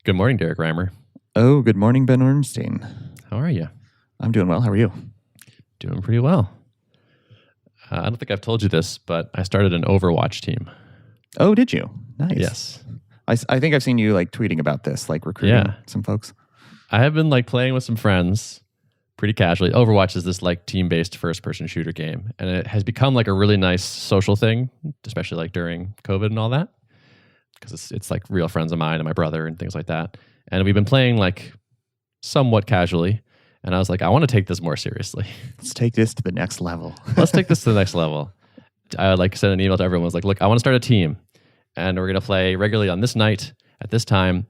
Good morning, Derek Reimer. Oh, good morning, Ben Ornstein. How are you? I'm doing well. How are you? Doing pretty well. I don't think I've told you this, but I started an Overwatch team. Oh, did you? Nice. Yes. I think I've seen you tweeting about this, recruiting some folks. I have been playing with some friends pretty casually. Overwatch is this team-based first-person shooter game, and it has become a really nice social thing, especially during COVID and all that, because it's real friends of mine and my brother and things like that. And we've been playing somewhat casually, and I was I want to take this more seriously. Let's take this to the next level. Let's take this to the next level. I sent an email to everyone. Was look, I want to start a team, and we're going to play regularly on this night at this time,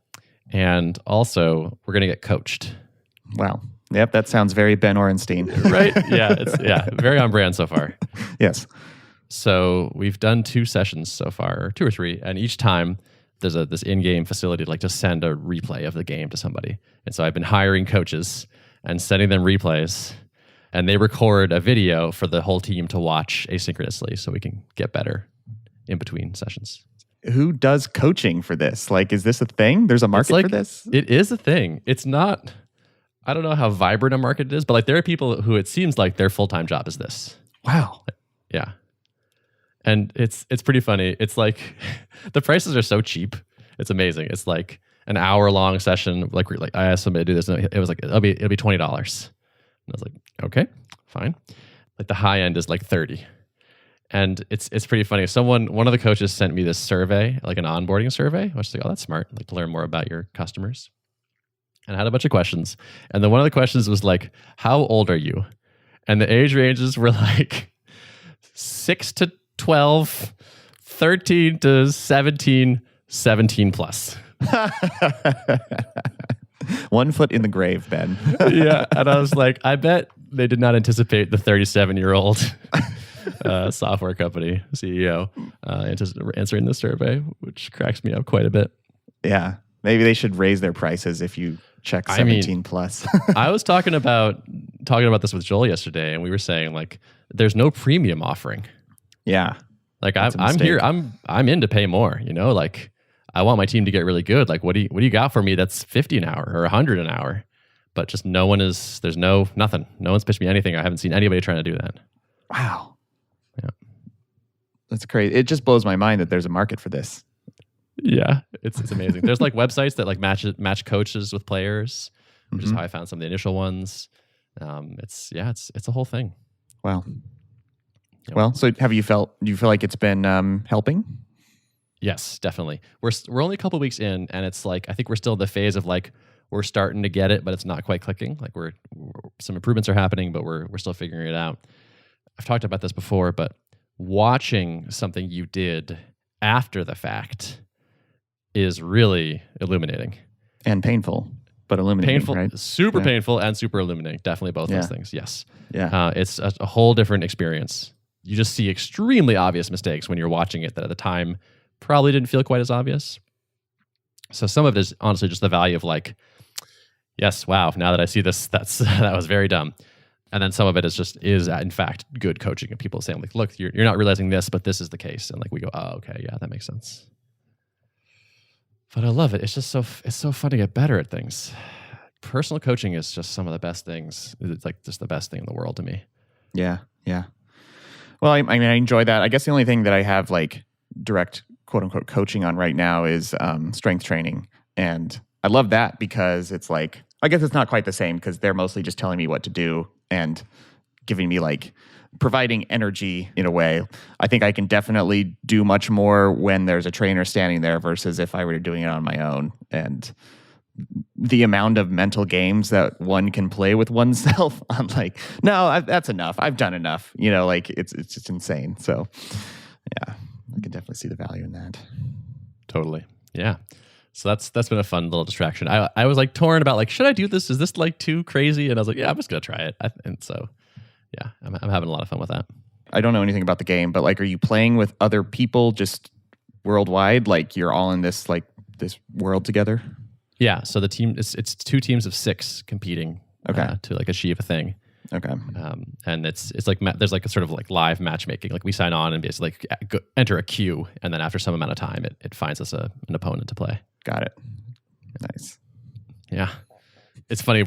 and also we're going to get coached. Wow. Yep, that sounds very Ben Ornstein. Right? Yeah, it's very on brand so far. Yes. So we've done 2 sessions so far, or 2 or 3, and each time there's this in-game facility to send a replay of the game to somebody. And so I've been hiring coaches and sending them replays, and they record a video for the whole team to watch asynchronously so we can get better in between sessions. Who does coaching for this? Is this a thing? There's a market for this? It is a thing. It's not, I don't know how vibrant a market it is, but there are people who it seems like their full-time job is this. Wow. Yeah. And it's pretty funny. It's the prices are so cheap. It's amazing. It's an hour-long session. I asked somebody to do this, and it was it'll be $20. And I was okay, fine. The high end is $30. And it's pretty funny. One of the coaches sent me this survey, an onboarding survey. I was oh, that's smart. To learn more about your customers. And I had a bunch of questions. And then one of the questions was how old are you? And the age ranges were 6 to 12, 13 to 17, 17 plus. 1 foot in the grave, Ben. Yeah. And I was I bet they did not anticipate the 37-year-old software company CEO answering the survey, which cracks me up quite a bit. Yeah. Maybe they should raise their prices if you check 17 plus. I was talking about this with Joel yesterday, and we were saying there's no premium offering. Yeah. I'm here. I'm in to pay more, I want my team to get really good. What do you got for me that's 50 an hour or 100 an hour? But just there's nothing. No one's pitched me anything. I haven't seen anybody trying to do that. Wow. Yeah. That's crazy. It just blows my mind that there's a market for this. Yeah, it's amazing. There's websites that match coaches with players, which is how I found some of the initial ones. It's a whole thing. Wow. Yep. Well, so do you feel like it's been helping? Yes, definitely. We're only a couple weeks in, and it's I think we're still in the phase of we're starting to get it, but it's not quite clicking. We're some improvements are happening, but we're still figuring it out. I've talked about this before, but watching something you did after the fact is really illuminating and painful, but illuminating. Painful, right? Super painful, and super illuminating. Definitely both those things. Yes. Yeah. It's a whole different experience. You just see extremely obvious mistakes when you're watching it that at the time probably didn't feel quite as obvious. So some of it is honestly just the value of yes, wow, now that I see this, that was very dumb. And then some of it is in fact good coaching and people saying look, you're not realizing this, but this is the case. And we go, oh, okay, yeah, that makes sense. But I love it. It's just it's so fun to get better at things. Personal coaching is just some of the best things. It's just the best thing in the world to me. Yeah. Yeah. Well, I enjoy that. I guess the only thing that I have direct quote unquote coaching on right now is strength training. And I love that because it's I guess it's not quite the same because they're mostly just telling me what to do and giving me providing energy in a way. I think I can definitely do much more when there's a trainer standing there versus if I were doing it on my own. And the amount of mental games that one can play with oneself, I'm no, that's enough. I've done enough. It's just insane. So yeah, I can definitely see the value in that. Totally. Yeah. So that's been a fun little distraction. I was torn about should I do this? Is this too crazy? And I was yeah, I'm just gonna try it. And so yeah, I'm having a lot of fun with that. I don't know anything about the game, but are you playing with other people just worldwide? You're all in this this world together? Yeah. So the team it's 2 teams of 6 competing to achieve a thing. Okay. And it's there's a sort of live matchmaking. We sign on and basically enter a queue, and then after some amount of time, it finds us an opponent to play. Got it. Nice. Yeah. It's funny.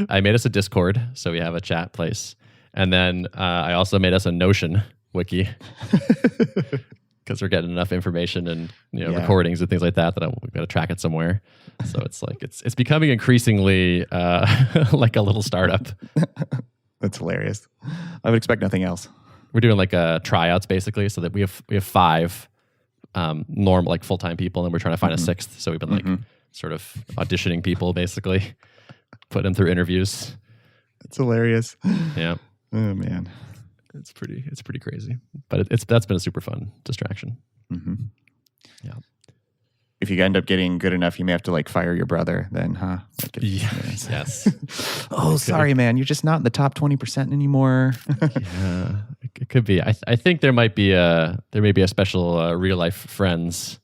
I made us a Discord, so we have a chat place. And then I also made us a Notion wiki because we're getting enough information and recordings and things like that we've got to track it somewhere. So it's like it's becoming increasingly like a little startup. That's hilarious. I would expect nothing else. We're doing like tryouts basically, so that we have 5 normal like full-time people, and we're trying to find a 6th. So we've been like sort of auditioning people, basically, putting them through interviews. That's hilarious. Yeah. Oh man, it's pretty crazy, but that's been a super fun distraction. Yeah. If you end up getting good enough, you may have to like fire your brother then, huh? Like Yes. Oh, sorry, man. You're just not in the top 20% anymore. Yeah, it could be. I think there may be a special real life friends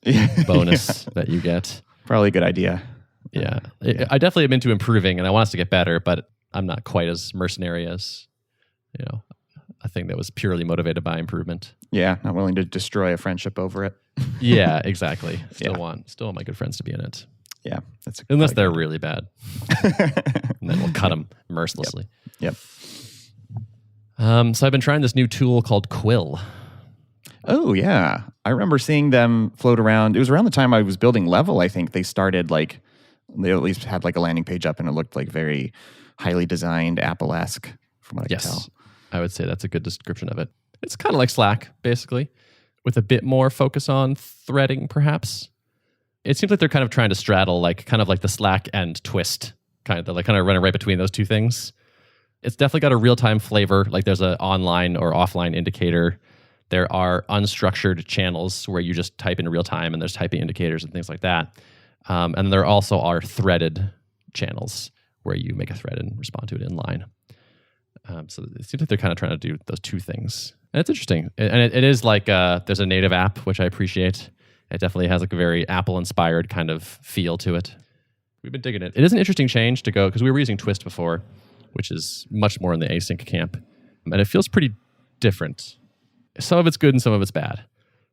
bonus that you get. Probably a good idea. Yeah. I definitely am into improving, and I want us to get better, but I'm not quite as mercenary as, a thing that was purely motivated by improvement. Yeah, not willing to destroy a friendship over it. Yeah, exactly. Still want my good friends to be in it. Yeah, unless they're really bad, and then we'll cut them mercilessly. Yep. So I've been trying this new tool called Quill. Oh yeah, I remember seeing them float around. It was around the time I was building Level. I think they started they at least had like a landing page up, and it looked like very highly designed, Apple-esque, from what I can tell. I would say that's a good description of it. It's kind of like Slack, basically, with a bit more focus on threading, perhaps. It seems like they're kind of trying to straddle kind of like the Slack and Twist, kind of running right between those two things. It's definitely got a real-time flavor. Like there's an online or offline indicator. There are unstructured channels where you just type in real time, and there's typing indicators and things like that. And there also are threaded channels where you make a thread and respond to it in line. So it seems like they're kind of trying to do those two things. And it's interesting. And it is like there's a native app, which I appreciate. It definitely has like a very Apple-inspired kind of feel to it. We've been digging it. It is an interesting change to go, because we were using Twist before, which is much more in the async camp. And it feels pretty different. Some of it's good and some of it's bad.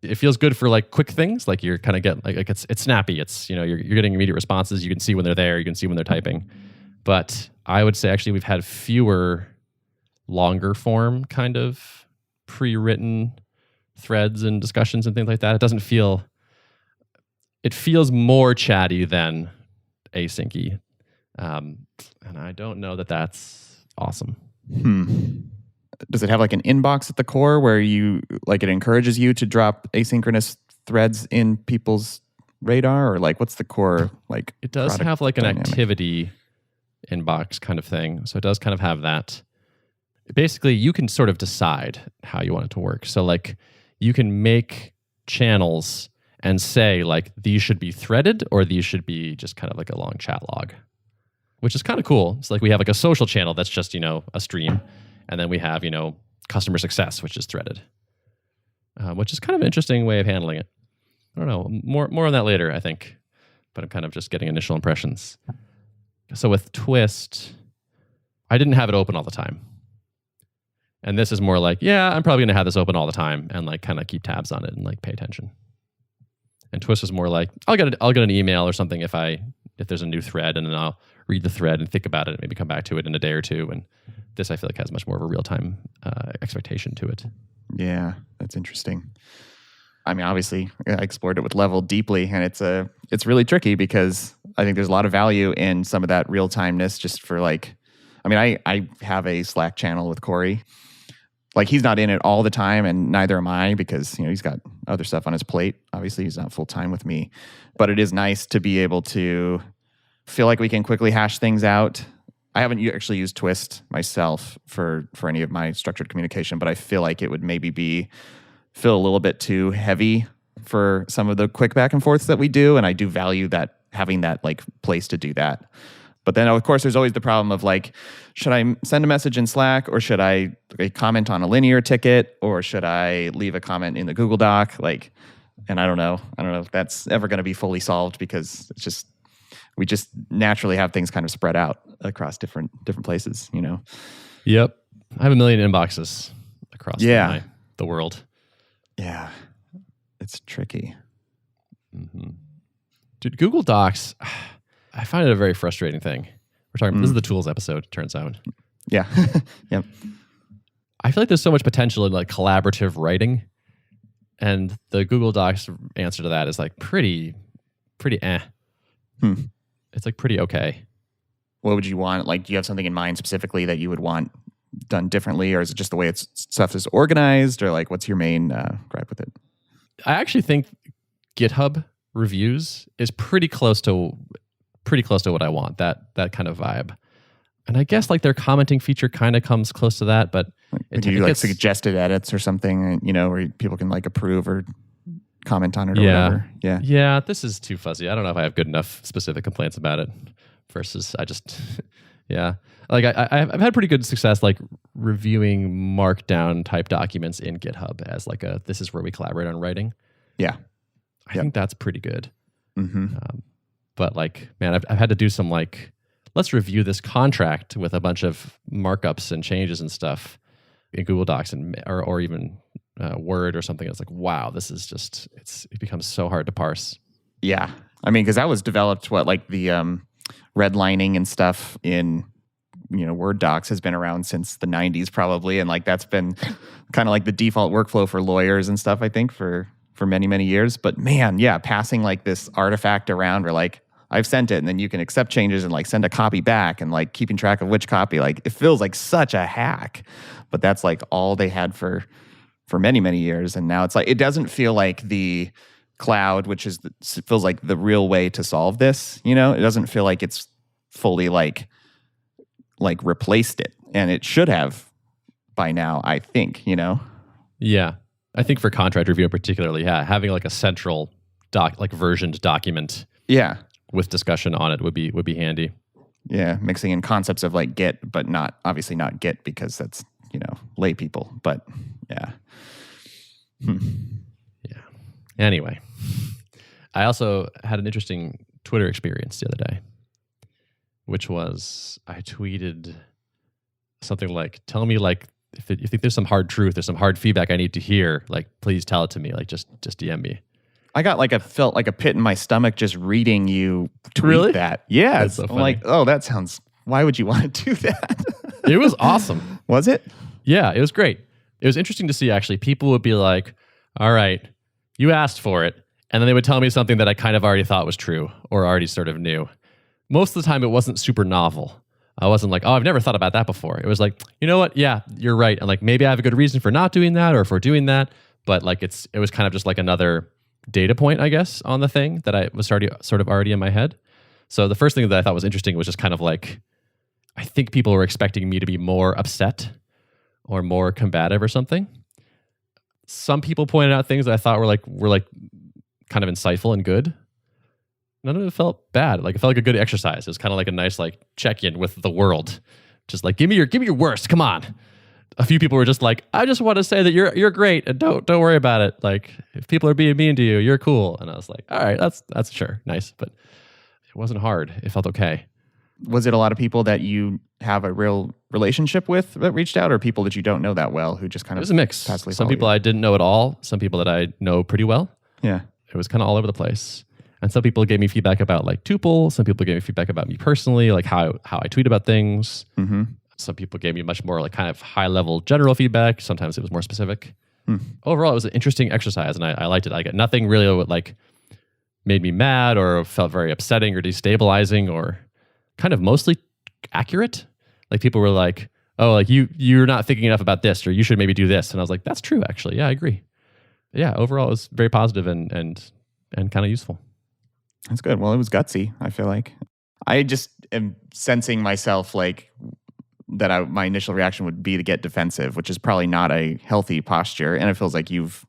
It feels good for like quick things, like you're kind of getting like it's snappy. It's you're getting immediate responses. You can see when they're there. You can see when they're typing. But I would say actually we've had fewer longer form kind of pre-written threads and discussions and things like that. It feels more chatty than asyncy. And I don't know that that's awesome. Does it have like an inbox at the core where it encourages you to drop asynchronous threads in people's radar, or like what's the core like? It does have like an dynamic? activity inbox kind of thing. So it does kind of have that. Basically, you can sort of decide how you want it to work. So like you can make channels and say like these should be threaded or these should be just kind of like a long chat log, which is kind of cool. It's like we have like a social channel that's just, a stream. And then we have, customer success, which is threaded, which is kind of an interesting way of handling it. I don't know. More on that later, I think. But I'm kind of just getting initial impressions. So with Twist, I didn't have it open all the time. And this is more like, I'm probably going to have this open all the time and like kind of keep tabs on it and like pay attention. And Twist is more like, I'll get an email or something if there's a new thread, and then I'll read the thread and think about it and maybe come back to it in a day or two. And this I feel like has much more of a real-time expectation to it. Yeah, that's interesting. I mean, obviously, I explored it with Level deeply, and it's really tricky because I think there's a lot of value in some of that real-timeness just for like, I have a Slack channel with Corey. Like he's not in it all the time, and neither am I because he's got other stuff on his plate. Obviously, he's not full-time with me. But it is nice to be able to feel like we can quickly hash things out. I haven't actually used Twist myself for any of my structured communication, but I feel like it would maybe feel a little bit too heavy for some of the quick back and forths that we do, and I do value that, having that like place to do that. But then, of course, there's always the problem of like, should I send a message in Slack, or should I comment on a linear ticket, or should I leave a comment in the Google Doc? Like, and I don't know if that's ever going to be fully solved because we just naturally have things kind of spread out across different places, Yep. I have a million inboxes across the world. Yeah. It's tricky. Mm-hmm. Dude, Google Docs, I find it a very frustrating thing. We're talking, this is the tools episode, turns out. Yeah. Yep. I feel like there's so much potential in like collaborative writing. And the Google Docs answer to that is like pretty eh. It's like pretty okay. What would you want? Like, do you have something in mind specifically that you would want done differently? Or is it just the way stuff is organized? Or like, what's your main gripe with it? I actually think GitHub reviews is pretty close to what I want, that kind of vibe. And I guess like their commenting feature kind of comes close to that, but do you like suggested edits or something, where people can like approve or comment on it or whatever? Yeah, this is too fuzzy. I don't know if I have good enough specific complaints about it versus I just, yeah. Like I've had pretty good success like reviewing markdown type documents in GitHub as like this is where we collaborate on writing. Yeah. I think that's pretty good. Mm-hmm. But like, man, I've had to do some like, let's review this contract with a bunch of markups and changes and stuff in Google Docs or even Word or something. It's like, wow, this is just, it becomes so hard to parse. Yeah. I mean, because that was developed, like the redlining and stuff in, Word docs has been around since the 90s probably. And like, that's been kind of like the default workflow for lawyers and stuff, I think, for many, many years. But man, yeah, passing like this artifact around where like, I've sent it and then you can accept changes and like send a copy back and like keeping track of which copy, like it feels like such a hack, but that's like all they had for many, many years. And now it's like, it doesn't feel like the cloud, which feels like the real way to solve this. It doesn't feel like it's fully like replaced it, and it should have by now, I think, Yeah. I think for contract review particularly, having like a central versioned document. Yeah. With discussion on it would be handy. Yeah, mixing in concepts of like Git, but obviously not Git because that's, lay people. But yeah. Yeah. Anyway, I also had an interesting Twitter experience the other day, which was I tweeted something like, tell me like if you think there's some hard truth, there's some hard feedback I need to hear, like please tell it to me, like just DM me. I felt like a pit in my stomach just reading you tweet that. Yeah. That's so funny. I'm like, oh, why would you want to do that? It was awesome. Was it? Yeah, it was great. It was interesting to see actually. People would be like, all right, you asked for it. And then they would tell me something that I kind of already thought was true or already sort of knew. Most of the time it wasn't super novel. I wasn't like, oh, I've never thought about that before. It was like, you know what? Yeah, you're right. And like, maybe I have a good reason for not doing that or for doing that. But like, it was kind of just like another data point, I guess, on the thing that I was already in my head. So the first thing that I thought was interesting was just kind of like, I think people were expecting me to be more upset or more combative or something. Some people pointed out things that I thought were like kind of insightful and good. None of it felt bad. Like it felt like a good exercise. It was kind of like a nice like check-in with the world. Just like give me your worst. Come on. A few people were just like, I just want to say that you're great and don't worry about it. Like if people are being mean to you, you're cool. And I was like, all right, that's sure nice, but it wasn't hard. It felt okay. Was it a lot of people that you have a real relationship with that reached out, or people that you don't know that well who just kind of? It was a mix. Some people I didn't know at all. Some people that I know pretty well. Yeah, it was kind of all over the place. And some people gave me feedback about like tuple. Some people gave me feedback about me personally, like how I tweet about things. Mm-hmm. Some people gave me much more like kind of high level general feedback. Sometimes it was more specific. Overall, it was an interesting exercise and I liked it. I got nothing really like made me mad or felt very upsetting or destabilizing or kind of mostly accurate. Like people were like, oh, like you're not thinking enough about this or you should maybe do this. And I was like, that's true actually. Yeah, I agree. Yeah, overall it was very positive and kind of useful. That's good. Well, it was gutsy, I feel like. I just am sensing myself like that my initial reaction would be to get defensive, which is probably not a healthy posture. And it feels like you've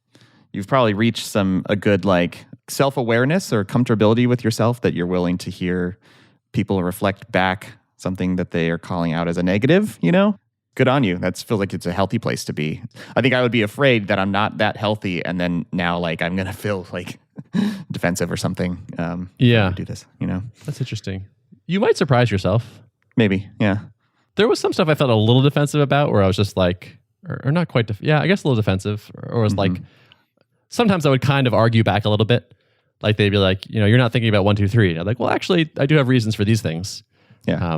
probably reached a good like self-awareness or comfortability with yourself that you're willing to hear people reflect back something that they are calling out as a negative, Good on you. That feels like it's a healthy place to be. I think I would be afraid that I'm not that healthy and then now like I'm going to feel like defensive or something. Yeah. Do this, That's interesting. You might surprise yourself. Maybe, yeah. There was some stuff I felt a little defensive about where I was just like, or not quite, I guess a little defensive, or was like, sometimes I would kind of argue back a little bit, Like they'd be like, you're not thinking about 1, 2, 3. And I'm like, well, actually, I do have reasons for these things. Yeah.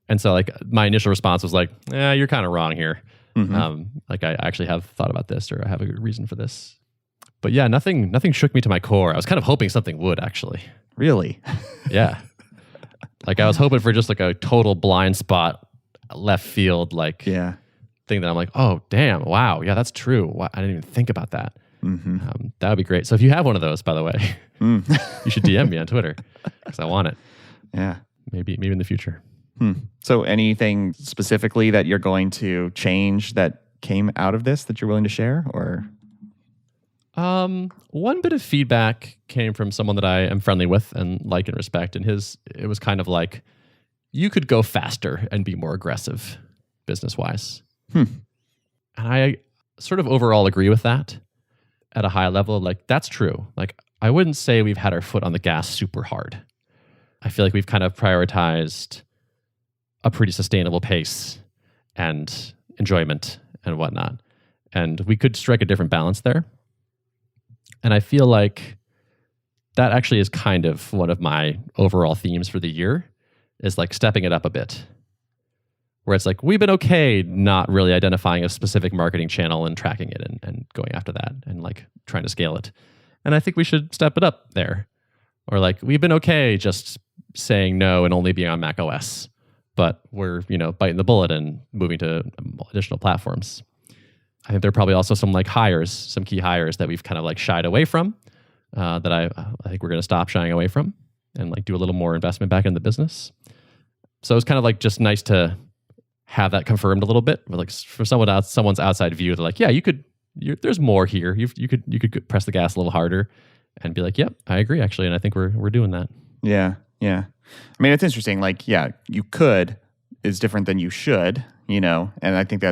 And so like my initial response was like, you're kind of wrong here. Mm-hmm. Like I actually have thought about this, or I have a good reason for this. But yeah, nothing shook me to my core. I was kind of hoping something would actually. Really? Yeah. Like I was hoping for just like a total blind spot, left field, like thing that I'm like, oh, damn, wow. Yeah, that's true. Wow, I didn't even think about that. Mm-hmm. That would be great. So if you have one of those, by the way, you should DM me on Twitter because I want it. Yeah. Maybe in the future. So anything specifically that you're going to change that came out of this that you're willing to share, or? One bit of feedback came from someone that I am friendly with and like and respect. And it was kind of like, you could go faster and be more aggressive business-wise. And I sort of overall agree with that at a high level. Like, that's true. Like, I wouldn't say we've had our foot on the gas super hard. I feel like we've kind of prioritized a pretty sustainable pace and enjoyment and whatnot. And we could strike a different balance there. And I feel like that actually is kind of one of my overall themes for the year, is like stepping it up a bit. Where it's like, we've been okay not really identifying a specific marketing channel and tracking it and going after that and like trying to scale it. And I think we should step it up there. Or like, we've been okay just saying no and only being on Mac OS, but we're, biting the bullet and moving to additional platforms. I think there are probably also some key hires that we've kind of like shied away from, that I think we're going to stop shying away from and like do a little more investment back in the business. So it's kind of like just nice to have that confirmed a little bit. Like for someone's outside view, they're like, yeah, there's more here. You could press the gas a little harder and be like, yep, I agree actually. And I think we're doing that. Yeah. Yeah. I mean, it's interesting. Like, yeah, you could is different than you should, and I think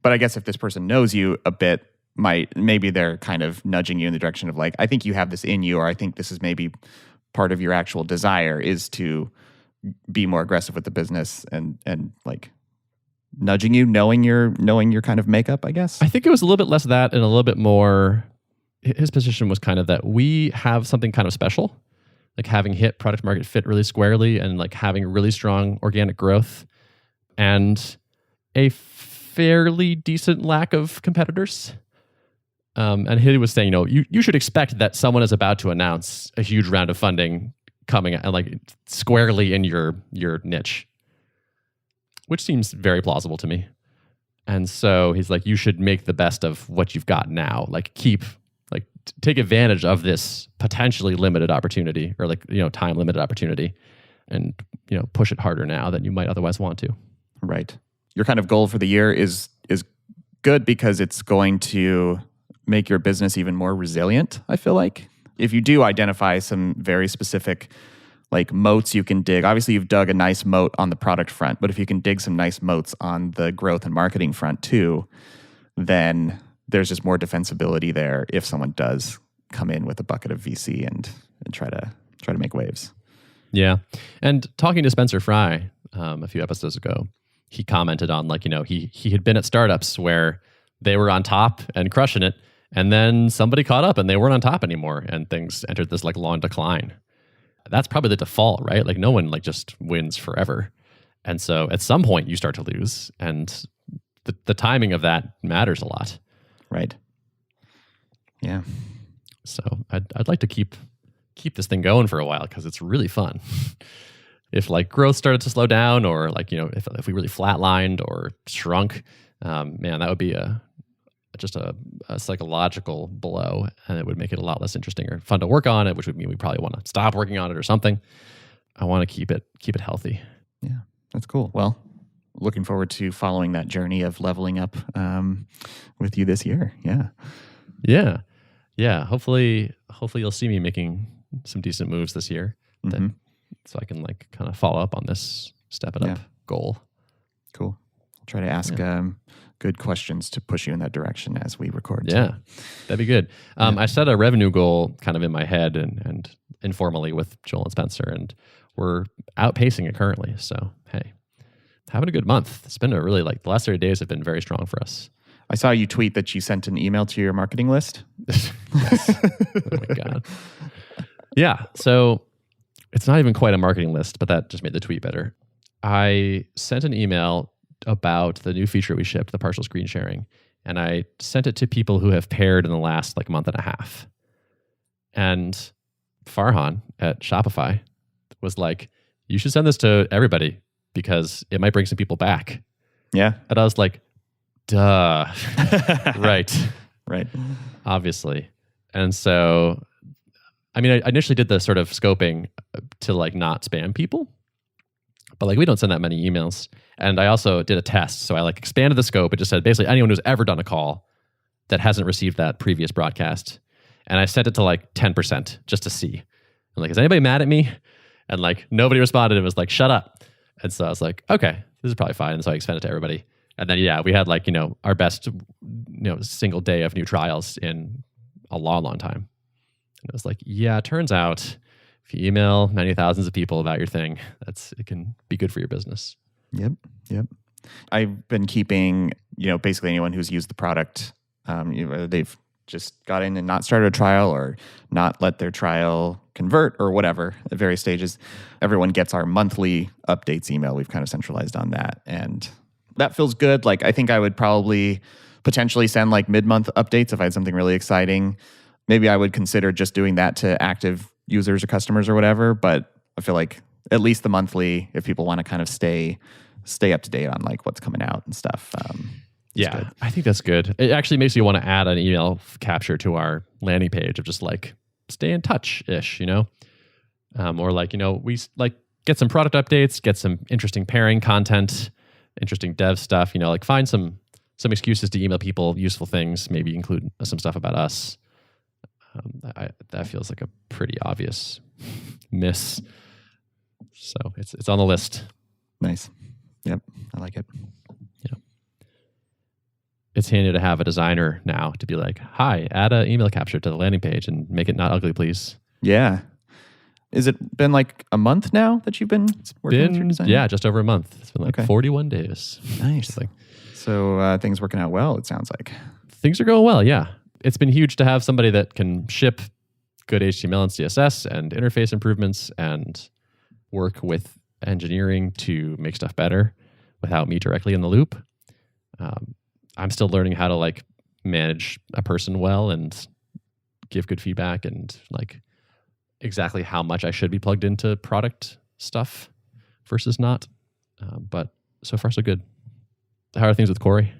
but I guess if this person knows you a bit, maybe they're kind of nudging you in the direction of like, I think you have this in you, or I think this is maybe part of your actual desire is to be more aggressive with the business and like nudging you, knowing your kind of makeup, I guess. I think it was a little bit less of that and a little bit more, his position was kind of that we have something kind of special, like having hit product market fit really squarely and like having really strong organic growth and a fairly decent lack of competitors. And he was saying, you should expect that someone is about to announce a huge round of funding coming and like squarely in your niche, which seems very plausible to me. And so he's like, you should make the best of what you've got now. Like take advantage of this potentially limited opportunity or time limited opportunity and, push it harder now than you might otherwise want to. Right. Your kind of goal for the year is good because it's going to make your business even more resilient, I feel like. If you do identify some very specific like moats you can dig, obviously you've dug a nice moat on the product front, but if you can dig some nice moats on the growth and marketing front too, then there's just more defensibility there if someone does come in with a bucket of VC and try to make waves. Yeah. And talking to Spencer Fry a few episodes ago, he commented on he had been at startups where they were on top and crushing it, and then somebody caught up and they weren't on top anymore, and things entered this like long decline. That's probably the default, right? Like no one just wins forever, and so at some point you start to lose, and the timing of that matters a lot. Right. Yeah. So I'd like to keep this thing going for a while because it's really fun. If like growth started to slow down, or like if we really flatlined or shrunk, man, that would be just a psychological blow, and it would make it a lot less interesting or fun to work on it, which would mean we probably want to stop working on it or something. I want to keep it healthy. Yeah, that's cool. Well, looking forward to following that journey of leveling up with you this year. Yeah. Hopefully you'll see me making some decent moves this year. Mm-hmm. So I can like kind of follow up on this step it up goal. Cool. I'll try to ask good questions to push you in that direction as we record. Yeah, that'd be good. I set a revenue goal kind of in my head and informally with Joel and Spencer, and we're outpacing it currently. So, hey, having a good month. It's been the last 30 days have been very strong for us. I saw you tweet that you sent an email to your marketing list. Yes. Oh my God. Yeah. So it's not even quite a marketing list, but that just made the tweet better. I sent an email about the new feature we shipped, the partial screen sharing, and I sent it to people who have paired in the last like month and a half. And Farhan at Shopify was like, you should send this to everybody because it might bring some people back. Yeah. And I was like, duh. Right. Right. Obviously. And so, I mean, I initially did the sort of scoping to like not spam people, but like we don't send that many emails. And I also did a test. So I like expanded the scope. It just said basically anyone who's ever done a call that hasn't received that previous broadcast. And I set it to like 10% just to see. And like, is anybody mad at me? And like nobody responded. It was like, shut up. And so I was like, okay, this is probably fine. And so I expanded it to everybody. And then, yeah, we had like, our best, single day of new trials in a long, long time. And it was like, yeah, it turns out if you email many thousands of people about your thing, it can be good for your business. Yep. I've been keeping, basically anyone who's used the product, they've just got in and not started a trial or not let their trial convert or whatever at various stages. Everyone gets our monthly updates email. We've kind of centralized on that. And that feels good. Like, I think I would probably potentially send like mid-month updates if I had something really exciting. Maybe I would consider just doing that to active users or customers or whatever. But I feel like at least the monthly, if people want to kind of stay up to date on like what's coming out and stuff. Yeah, good. I think that's good. It actually makes you want to add an email capture to our landing page of just like stay in touch-ish, or like, we like get some product updates, get some interesting pairing content, interesting dev stuff, like find some excuses to email people useful things, maybe include some stuff about us. That feels like a pretty obvious miss. So it's on the list. Nice. Yep, I like it. Yeah. It's handy to have a designer now to be like, hi, add an email capture to the landing page and make it not ugly, please. Yeah. Is it been like a month now that you've been working with your designer? Yeah, just over a month. It's been like 41 days. Nice. So things working out well, it sounds like. Things are going well, yeah. It's been huge to have somebody that can ship good HTML and CSS and interface improvements and work with engineering to make stuff better without me directly in the loop. I'm still learning how to like manage a person well and give good feedback and like exactly how much I should be plugged into product stuff versus not. But so far so good. How are things with Corey?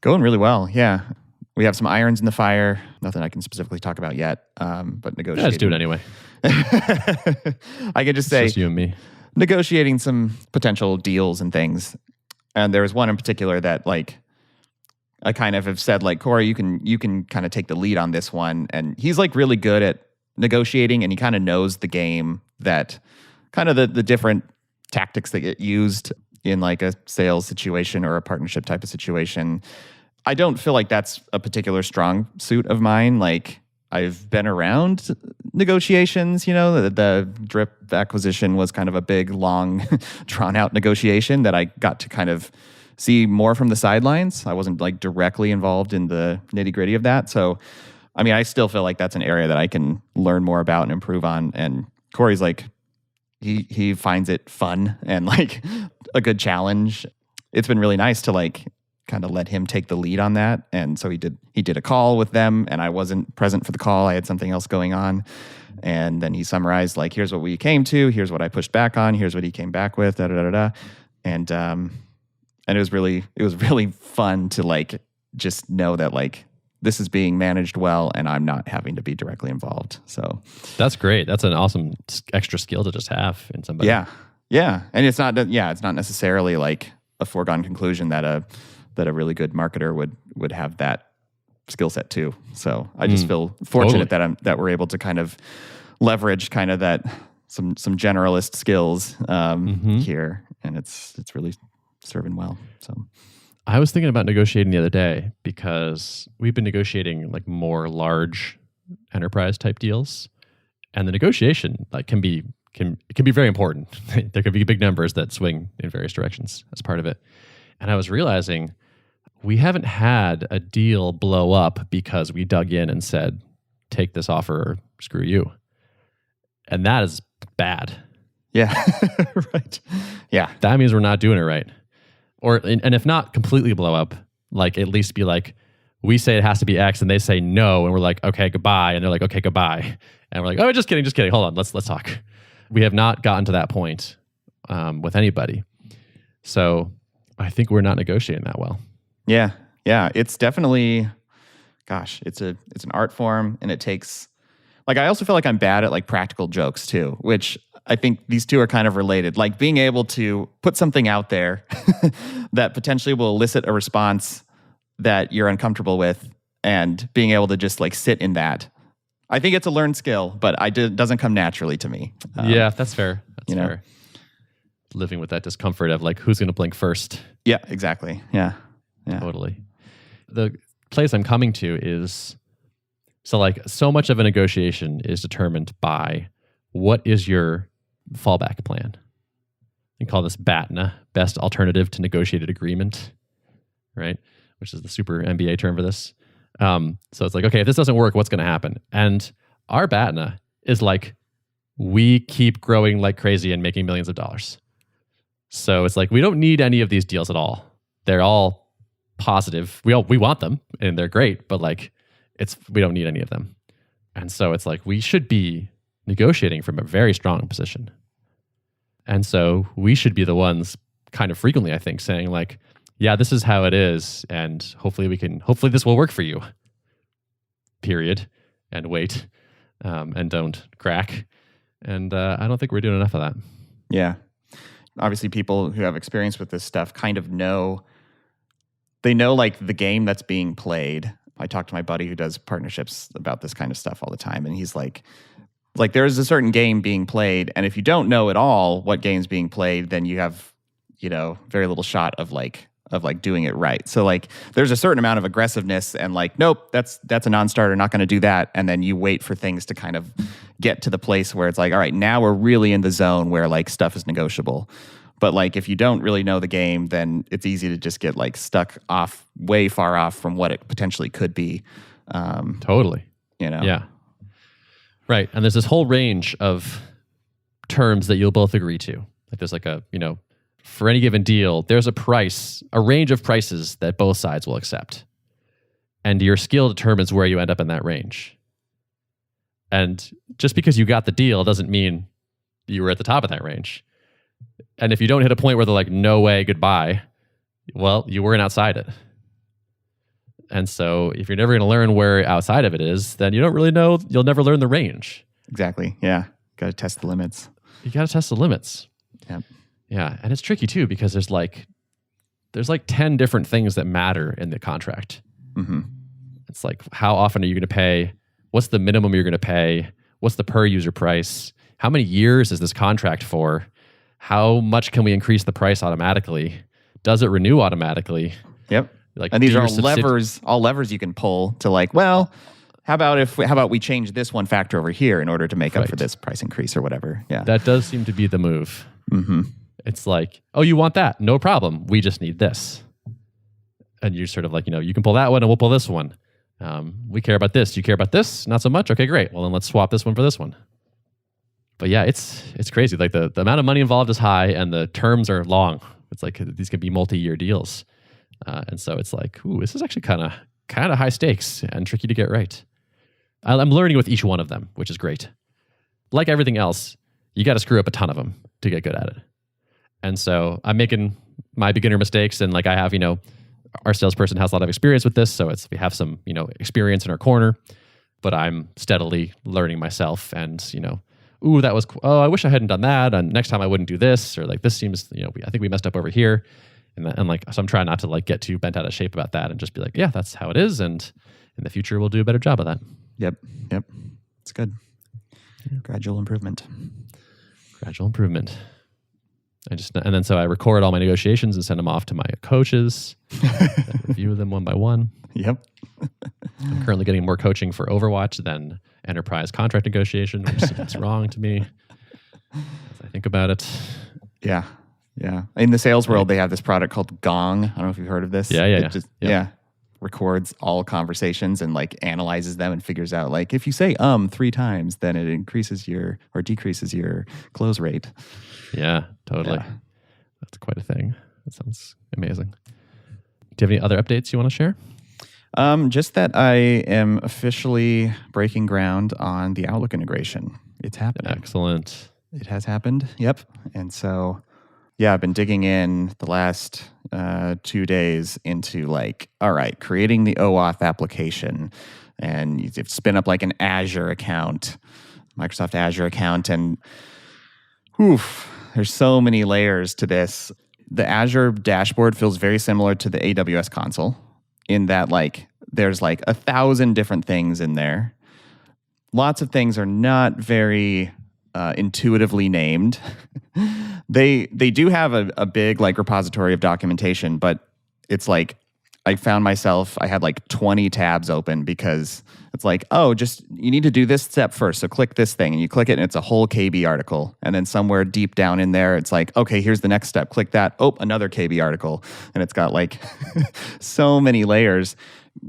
Going really well, yeah. We have some irons in the fire. Nothing I can specifically talk about yet, but negotiating. Let's do it anyway. I could just say, it's just you and me. Negotiating some potential deals and things. And there was one in particular that like I kind of have said like, Corey, you can kind of take the lead on this one. And he's like really good at negotiating and he kind of knows the game, that kind of the different tactics that get used in like a sales situation or a partnership type of situation. I don't feel like that's a particular strong suit of mine. Like I've been around negotiations, the drip acquisition was kind of a big, long, drawn out negotiation that I got to kind of see more from the sidelines. I wasn't like directly involved in the nitty gritty of that. So, I mean, I still feel like that's an area that I can learn more about and improve on. And Corey's like, he finds it fun and like a good challenge. It's been really nice to like kind of let him take the lead on that. And so he did a call with them and I wasn't present for the call. I had something else going on. And then he summarized like, here's what we came to, here's what I pushed back on, here's what he came back with, da da da da. And it was really fun to like just know that like this is being managed well and I'm not having to be directly involved. So that's great. That's an awesome extra skill to just have in somebody. Yeah. Yeah. And it's not necessarily like a foregone conclusion that a really good marketer would have that skill set too. So I just feel fortunate that we're able to kind of leverage kind of that some generalist skills here, and it's really serving well. So I was thinking about negotiating the other day because we've been negotiating like more large enterprise type deals, and the negotiation like can be very important. There can be big numbers that swing in various directions as part of it. And I was realizing we haven't had a deal blow up because we dug in and said, take this offer or screw you. And that is bad. Yeah. Right. Yeah. That means we're not doing it right. And if not completely blow up, like at least be like, we say it has to be X and they say no. And we're like, okay, goodbye. And they're like, okay, goodbye. And we're like, oh, just kidding. Hold on. Let's talk. We have not gotten to that point with anybody. So I think we're not negotiating that well. Yeah. Yeah. It's definitely, gosh, it's an art form, and it takes, like, I also feel like I'm bad at like practical jokes too, which I think these two are kind of related. Like being able to put something out there that potentially will elicit a response that you're uncomfortable with, and being able to just like sit in that. I think it's a learned skill, but it doesn't come naturally to me. Yeah, that's fair. That's fair. Living with that discomfort of like, who's going to blink first? Yeah, exactly. Yeah. Totally. The place I'm coming to is, so much of a negotiation is determined by what is your fallback plan. You call this BATNA, best alternative to negotiated agreement, right? Which is the super MBA term for this. So it's like, okay, if this doesn't work, what's going to happen? And our BATNA is like, we keep growing like crazy and making millions of dollars. So it's like, we don't need any of these deals at all. They're all positive. We want them and they're great, but like, we don't need any of them. And so it's like, we should be negotiating from a very strong position. And so we should be the ones kind of frequently, I think, saying like, yeah, this is how it is. And hopefully this will work for you. Period. And wait. And don't crack. And I don't think we're doing enough of that. Yeah. Obviously, people who have experience with this stuff kind of know like the game that's being played. I talk to my buddy who does partnerships about this kind of stuff all the time. And he's like there's a certain game being played. And if you don't know at all what game's being played, then you have, very little shot of doing it right. So like there's a certain amount of aggressiveness and like, nope, that's a non-starter, not going to do that. And then you wait for things to kind of get to the place where it's like, all right, now we're really in the zone where like stuff is negotiable. But like if you don't really know the game, then it's easy to just get like stuck way far off from what it potentially could be. Totally. Yeah. Right. And there's this whole range of terms that you'll both agree to. Like there's like for any given deal, there's a range of prices that both sides will accept. And your skill determines where you end up in that range. And just because you got the deal doesn't mean you were at the top of that range. And if you don't hit a point where they're like, no way, goodbye, well, you weren't outside it. And so if you're never going to learn where outside of it is, then you don't really know, you'll never learn the range. Exactly. Yeah. Got to test the limits. You got to test the limits. Yep. Yeah. And it's tricky too, because there's like 10 different things that matter in the contract. Mm-hmm. It's like, how often are you going to pay? What's the minimum you're going to pay? What's the per user price? How many years is this contract for? How much can we increase the price automatically? Does it renew automatically? Yep. Like, and these are all levers you can pull to like, well, how about we change this one factor over here in order to make up for this price increase or whatever? Yeah. That does seem to be the move. Mm-hmm. It's like, oh, you want that? No problem. We just need this. And you're sort of like, you can pull that one and we'll pull this one. We care about this. You care about this? Not so much? Okay, great. Well, then let's swap this one for this one. But yeah, it's crazy. Like the amount of money involved is high and the terms are long. It's like these could be multi-year deals. And so it's like, ooh, this is actually kind of high stakes and tricky to get right. I'm learning with each one of them, which is great. Like everything else, you got to screw up a ton of them to get good at it. And so I'm making my beginner mistakes, and like I have, our salesperson has a lot of experience with this, so we have some, experience in our corner, but I'm steadily learning myself and, ooh, that was, I wish I hadn't done that, and next time I wouldn't do this, or like this seems, I think we messed up over here. And like, so I'm trying not to like get too bent out of shape about that and just be like, yeah, that's how it is. And in the future, we'll do a better job of that. Yep. It's good. Yeah. Gradual improvement. And then so I record all my negotiations and send them off to my coaches, review them one by one. Yep. I'm currently getting more coaching for Overwatch than enterprise contract negotiation, which seems wrong to me as I think about it. Yeah. Yeah. In the sales world, they have this product called Gong. I don't know if you've heard of this. Yeah. Yeah. records all conversations and like analyzes them and figures out like if you say 3 times, then it increases your or decreases your close rate. Yeah, totally. Yeah. That's quite a thing. That sounds amazing. Do you have any other updates you want to share? Just that I am officially breaking ground on the Outlook integration. It's happening. Excellent. It has happened. Yep. And so, yeah, I've been digging in the last 2 days into like, all right, creating the OAuth application, and you spin up like an Azure account, Microsoft Azure account, and there's so many layers to this. The Azure dashboard feels very similar to the AWS console in that like there's like 1,000 different things in there. Lots of things are not very intuitively named. They do have a big like repository of documentation, but it's like I found myself, I had like 20 tabs open because it's like, oh, just you need to do this step first. So click this thing and you click it and it's a whole KB article. And then somewhere deep down in there, it's like, okay, here's the next step. Click that. Oh, another KB article. And it's got like so many layers.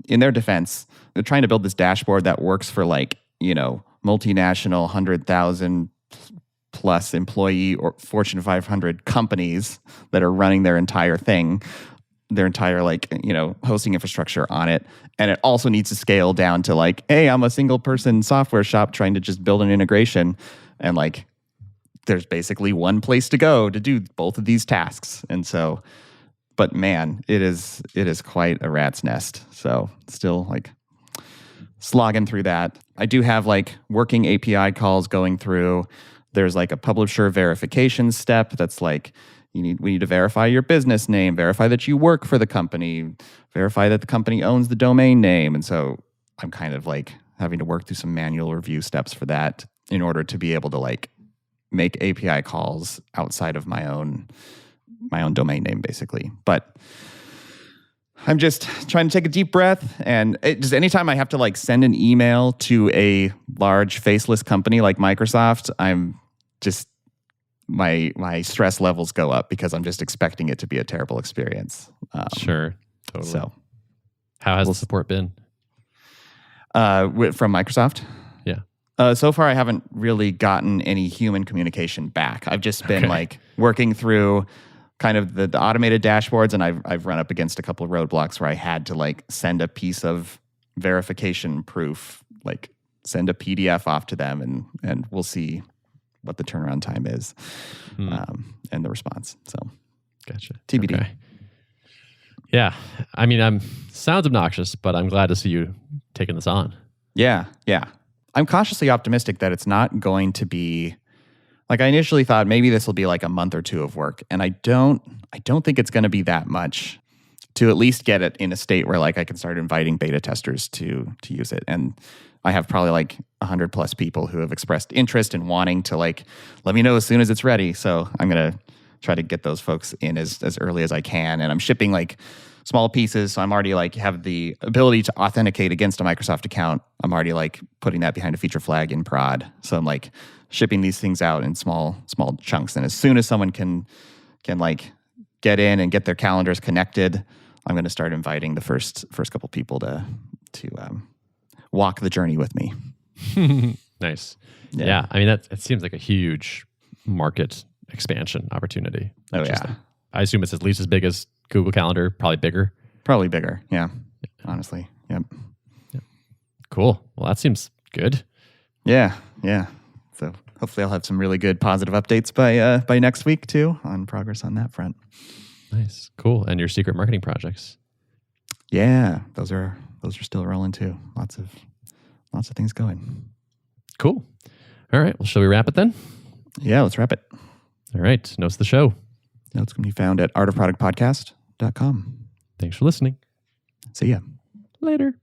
In their defense, they're trying to build this dashboard that works for like, multinational 100,000 plus employee or Fortune 500 companies that are running their entire thing, their entire hosting infrastructure on it. And it also needs to scale down to like, hey, I'm a single person software shop trying to just build an integration. And like, there's basically one place to go to do both of these tasks. And so, but man, it is quite a rat's nest. So still like slogging through that. I do have like working API calls going through. There's like a publisher verification step that's like, we need to verify your business name, verify that you work for the company, verify that the company owns the domain name. And so I'm kind of like having to work through some manual review steps for that in order to be able to like make API calls outside of my own domain name, basically. But I'm just trying to take a deep breath, and just anytime I have to like send an email to a large faceless company like Microsoft, I'm just my stress levels go up because I'm just expecting it to be a terrible experience. Sure, totally. So, how has the support been from Microsoft? Yeah. So far, I haven't really gotten any human communication back. I've just been like working through kind of the automated dashboards, and I've run up against a couple of roadblocks where I had to like send a piece of verification proof, like send a PDF off to them, and we'll see what the turnaround time is and the response. So, gotcha. TBD. Okay. Yeah, I mean, sounds obnoxious, but I'm glad to see you taking this on. Yeah. I'm cautiously optimistic that it's not going to be. Like I initially thought maybe this will be like a month or two of work, and I don't think it's going to be that much to at least get it in a state where like I can start inviting beta testers to use it. And I have probably like 100 plus people who have expressed interest in wanting to like let me know as soon as it's ready. So I'm going to try to get those folks in as early as I can, and I'm shipping like small pieces. So I'm already like have the ability to authenticate against a Microsoft account. I'm already like putting that behind a feature flag in prod. So I'm like shipping these things out in small chunks. And as soon as someone can like get in and get their calendars connected, I'm going to start inviting the first couple people to walk the journey with me. Nice. Yeah. I mean, it seems like a huge market expansion opportunity. Oh yeah. I assume it's at least as big as Google Calendar, probably bigger. Probably bigger. Yeah. Honestly. Yep. Cool. Well, that seems good. Yeah. So hopefully I'll have some really good positive updates by next week too on progress on that front. Nice. Cool. And your secret marketing projects. Yeah. Those are still rolling too. Lots of things going. Cool. All right. Well, shall we wrap it then? Yeah, let's wrap it. All right. Notes the show. Notes can be found at artofproductpodcast.com. Thanks for listening. See ya. Later.